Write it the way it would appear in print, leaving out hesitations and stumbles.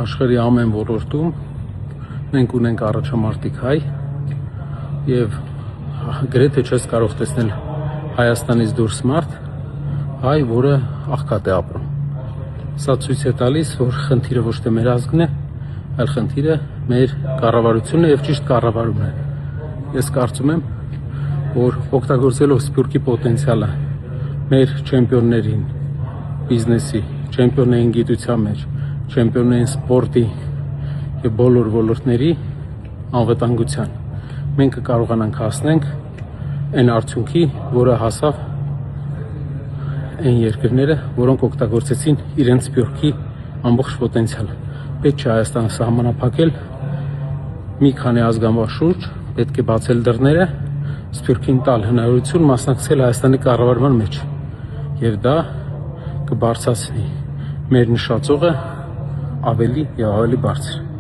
աշխարհի ամեն ոլորտում մենք ունենք առաջամարտիկ հայ եւ գրեթե չես կարող տեսնել Հայաստանից դուրս մարդ հայ, որը աղքատ է ապրում։ Սա ցույց է տալիս, որ խնդիրը ոչ թե մեր ազգն է, այլ խնդիրը մեր կառավարությունն է եւ ճիշտ կառավարումն է։ Ես կարծում եմ, որ օգտագործելով Սփյուռքի պոտենցիալը մեր չեմպիոններին, բիզնեսի, չեմպիոններին գիտության մեջ, չեմպիոններին սպորտի եւ բոլոր ոլորտների անվտանգության, մենք կարողանանք հասնենք այն արդյունքի, որը հասավ այն երկրները, որոնք օգտագործեցին իրենց Սփյուռքի ամբողջ պոտենցիալը։ Պետք չէ Հայաստանը սահմանափակել մի քանի ազգանվա շուրջ, պետք է բացել դռները, Սփյուռքին տալ հնարավորություն մասնակցել Հայաստանի կառավարման մեջ, եւ դա կբարձրացնի մեր նշածողը ավելի եւ ավելի բարձր։